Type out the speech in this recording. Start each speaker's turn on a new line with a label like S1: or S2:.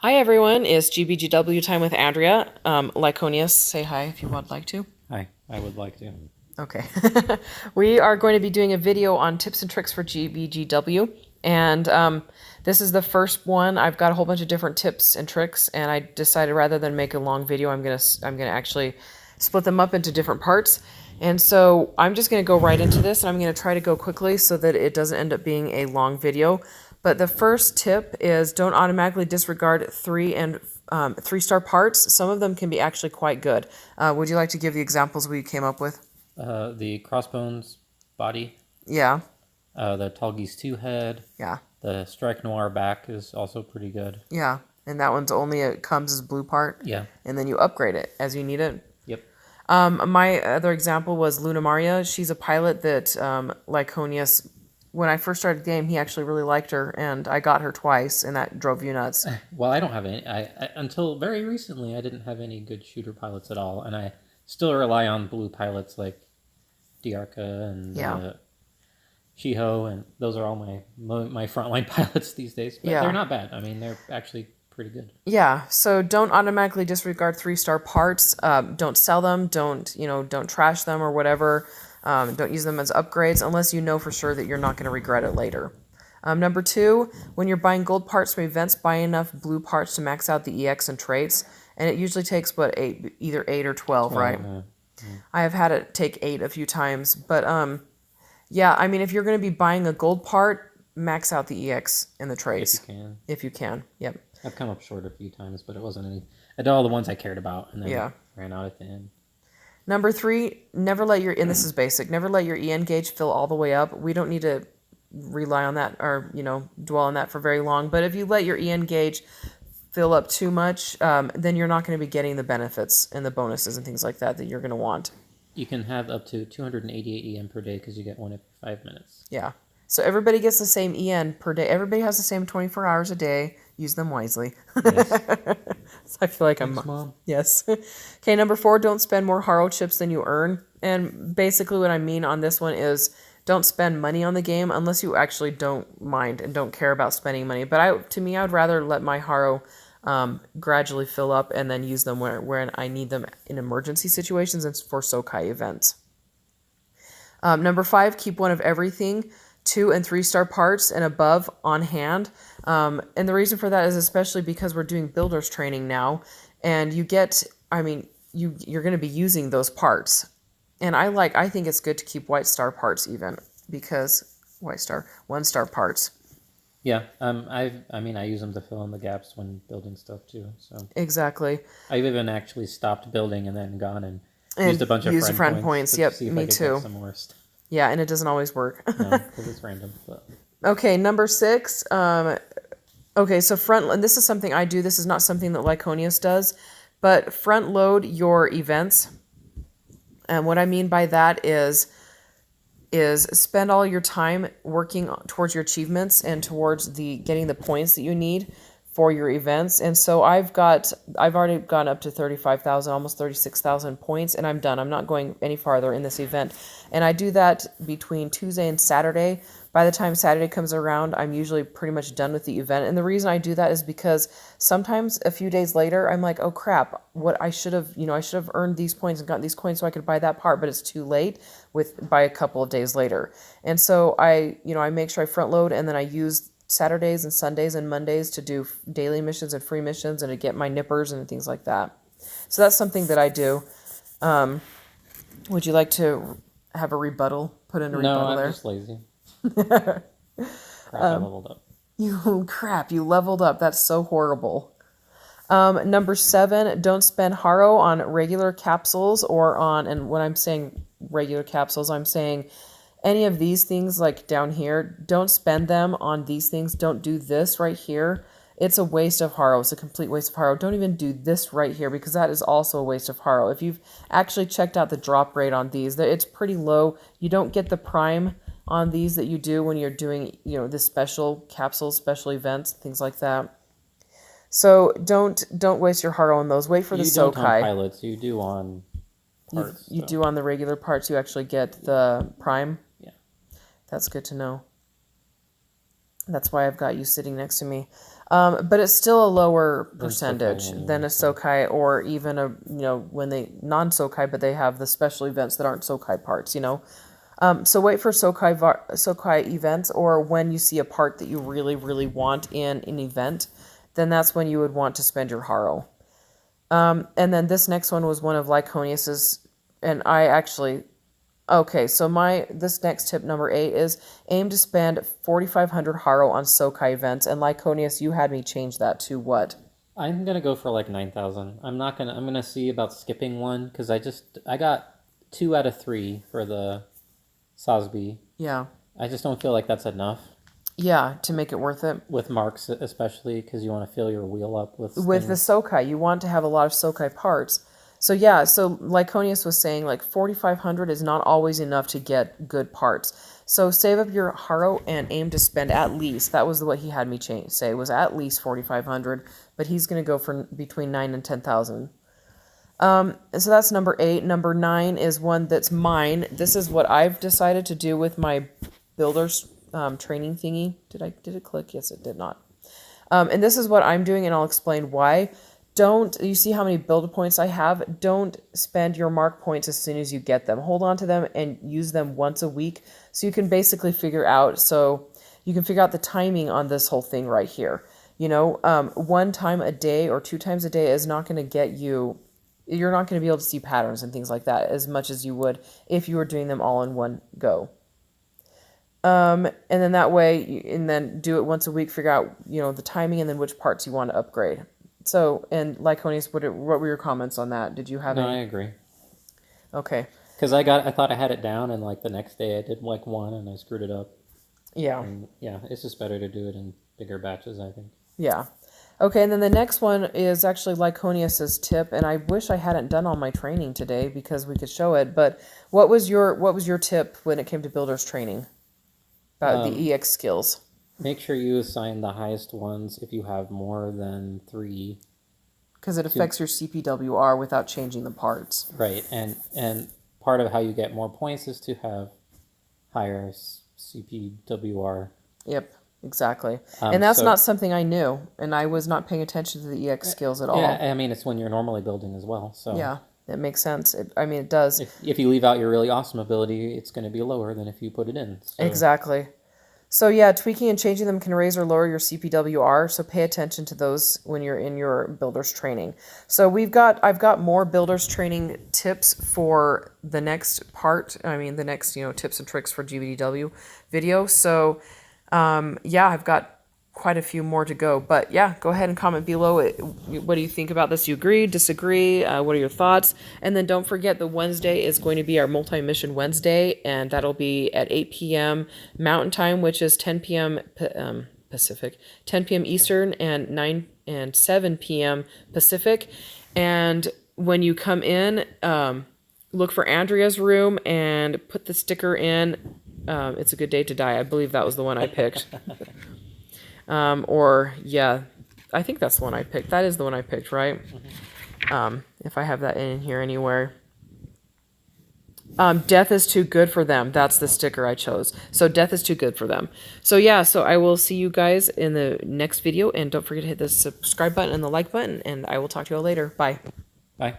S1: Hi everyone, it's GBGW time with Andrea. Lyconius, say hi if you would like to.
S2: Hi, I would like to.
S1: Okay. We are going to be doing a video on tips and tricks for GBGW. And this is the first one. I've got a whole bunch of different tips and tricks, and I decided rather than make a long video, I'm gonna actually split them up into different parts. And so I'm just gonna go right into this, and I'm gonna try to go quickly so that it doesn't end up being a long video. But the first tip is don't automatically disregard 3-star parts. Some of them can be actually quite good. Would you like to give the examples we came up with?
S2: The Crossbones body,
S1: Yeah,
S2: the Tall Geese 2 head,
S1: yeah,
S2: the Strike Noir back is also pretty good.
S1: yeah. And that one's only, it comes as blue part,
S2: Yeah,
S1: and then you upgrade it as you need it.
S2: yep.
S1: My other example was Luna Maria. She's a pilot that Lyconius, when I first started the game, he actually really liked her, and I got her twice, and that drove you nuts.
S2: Well, I don't have any. Until very recently, I didn't have any good shooter pilots at all, and I still rely on blue pilots like Diarca and
S1: Yeah.
S2: Shiho, and those are all my frontline pilots these days. But
S1: Yeah.
S2: they're not bad. I mean, they're actually pretty good.
S1: Yeah, so don't automatically disregard 3-star parts. Don't sell them. Don't trash them or whatever. Don't use them as upgrades unless you know for sure that you're not going to regret it later. Number 2, when you're buying gold parts from events, buy enough blue parts to max out the EX and traits. And it usually takes, either 8 or 12, right? I have had it take 8 a few times. But yeah, I mean, if you're going to be buying a gold part, max out the EX and the traits.
S2: If you can.
S1: If you can, yep.
S2: I've come up short a few times, but it wasn't any. I did all the ones I cared about, and then
S1: Yeah.
S2: ran out at the end.
S1: Number 3, never let your, and this is basic, never let your EN gauge fill all the way up. We don't need to rely on that or, dwell on that for very long. But if you let your EN gauge fill up too much, then you're not going to be getting the benefits and the bonuses and things like that you're going to want.
S2: You can have up to 288 EM per day because you get one every 5 minutes.
S1: Yeah. So everybody gets the same EN per day. Everybody has the same 24 hours a day. Use them wisely.
S2: Yes.
S1: So I feel like
S2: Thanks, Mom.
S1: Yes. Okay, number 4, don't spend more Haro chips than you earn. And basically what I mean on this one is don't spend money on the game unless you actually don't mind and don't care about spending money. But to me, I would rather let my Haro gradually fill up and then use them where I need them in emergency situations and for Sokai events. Number 5, keep one of everything. 2- and 3-star parts and above on hand. And the reason for that is especially because we're doing builders training now, and you're going to be using those parts. And I think it's good to keep white star parts even, because 1-star parts.
S2: Yeah, I use them to fill in the gaps when building stuff too. So
S1: Exactly.
S2: I've even actually stopped building and then gone and used a bunch of friend points.
S1: Yep,
S2: see if
S1: me
S2: I could
S1: too.
S2: Get some more stuff.
S1: Yeah, and it doesn't always work.
S2: No, because it's random. But.
S1: Okay, number 6. Okay, so and this is something I do. This is not something that Lyconius does, but front load your events. And what I mean by that is spend all your time working towards your achievements and towards getting the points that you need for your events. And so I've already gone up to 35,000, almost 36,000 points, and I'm done. I'm not going any farther in this event. And I do that between Tuesday and Saturday. By the time Saturday comes around, I'm usually pretty much done with the event. And the reason I do that is because sometimes a few days later, I'm like, oh crap, what I should have earned these points and gotten these coins so I could buy that part, but it's too late by a couple of days later. And so I make sure I front load, and then I use Saturdays and Sundays and Mondays to do daily missions and free missions and to get my nippers and things like that. So that's something that I do. Would you like to have a rebuttal? Put in a rebuttal there?
S2: No, I'm just lazy. Crap, I leveled up.
S1: You leveled up. That's so horrible. Number 7, don't spend Haro on regular capsules and when I'm saying regular capsules, I'm saying any of these things like down here. Don't spend them on these things. Don't do this right here. It's a waste of Haro. It's a complete waste of Haro. Don't even do this right here, because that is also a waste of Haro. If you've actually checked out the drop rate on these, it's pretty low. You don't get the prime on these that you do when you're doing, the special capsules, special events, things like that. So don't waste your Haro on those. Wait for the Sokai.
S2: You don't on pilots. You do on parts.
S1: You do on the regular parts. You actually get the prime.
S2: Yeah.
S1: That's good to know. That's why I've got you sitting next to me. But it's still a lower
S2: Than
S1: percentage
S2: Sokai
S1: than
S2: anyway,
S1: a
S2: so.
S1: Sokai or even a, when they non-Sokai, but they have the special events that aren't Sokai parts, So wait for Sokai events, or when you see a part that you really, really want in an event, then that's when you would want to spend your Haro. And then this next one was one of Lyconius's, and I actually, okay, so this next tip number 8 is aim to spend 4,500 Haro on Sokai events, and Lyconius, you had me change that to what?
S2: I'm gonna go for like 9,000. I'm gonna see about skipping one because I got 2 out of 3 for the Sosby.
S1: Yeah.
S2: I just don't feel like that's enough
S1: Yeah, to make it worth it.
S2: with marks, especially because you want to fill your wheel up with
S1: With the
S2: things.
S1: Sokai, you want to have a lot of Sokai parts. So yeah, so Lyconius was saying like 4,500 is not always enough to get good parts. So save up your Haro and aim to spend at least, that was what he had me say, was at least 4,500, but he's going to go for between 9 and 10,000. So that's number 8. Number 9 is one that's mine. This is what I've decided to do with my builder's training thingy. Did it click? Yes, it did not. And this is what I'm doing, and I'll explain why. You see how many build points I have? Don't spend your mark points as soon as you get them. Hold on to them and use them once a week so you can basically figure out the timing on this whole thing right here. 1 time a day or 2 times a day is not going to get you, you're not going to be able to see patterns and things like that as much as you would if you were doing them all in one go. And then that way, and then do it once a week, figure out, the timing and then which parts you want to upgrade. So, and Lyconius, what were your comments on that? Did you have
S2: No,
S1: any?
S2: I agree.
S1: Okay.
S2: Because I thought I had it down, and like the next day I did like 1, and I screwed it up.
S1: Yeah.
S2: And yeah, it's just better to do it in bigger batches, I think.
S1: Yeah. Okay, and then the next one is actually Lyconius's tip, and I wish I hadn't done all my training today because we could show it. But what was your tip when it came to builder's training about the EX skills?
S2: Make sure you assign the highest ones if you have more than 3.
S1: Because it affects your CPWR without changing the parts.
S2: Right, and part of how you get more points is to have higher CPWR.
S1: Yep, exactly. And that's not something I knew, and I was not paying attention to the EX skills at all.
S2: Yeah, I mean, it's when you're normally building as well. So
S1: yeah, it makes sense. It does.
S2: If you leave out your really awesome ability, it's going to be lower than if you put it in. So.
S1: Exactly. So yeah, tweaking and changing them can raise or lower your CPWR, so pay attention to those when you're in your builder's training. So I've got more builder's training tips for the next part. I mean, the next, tips and tricks for GBGW video. So yeah, I've got quite a few more to go. But yeah, go ahead and comment below. What do you think about this? You agree, disagree? What are your thoughts? And then don't forget the Wednesday is going to be our multi-mission Wednesday, and that'll be at 8 p.m. Mountain Time, which is 10 p.m. Pacific, 10 p.m. Eastern, and 7 p.m. Pacific. And when you come in, look for Andrea's room and put the sticker in. It's a good day to die. I believe that was the one I picked. I think that's the one I picked. That is the one I picked, right? If I have that in here anywhere. Death is too good for them. That's the sticker I chose. So death is too good for them. So yeah, so I will see you guys in the next video. And don't forget to hit the subscribe button and the like button. And I will talk to you all later. Bye.
S2: Bye.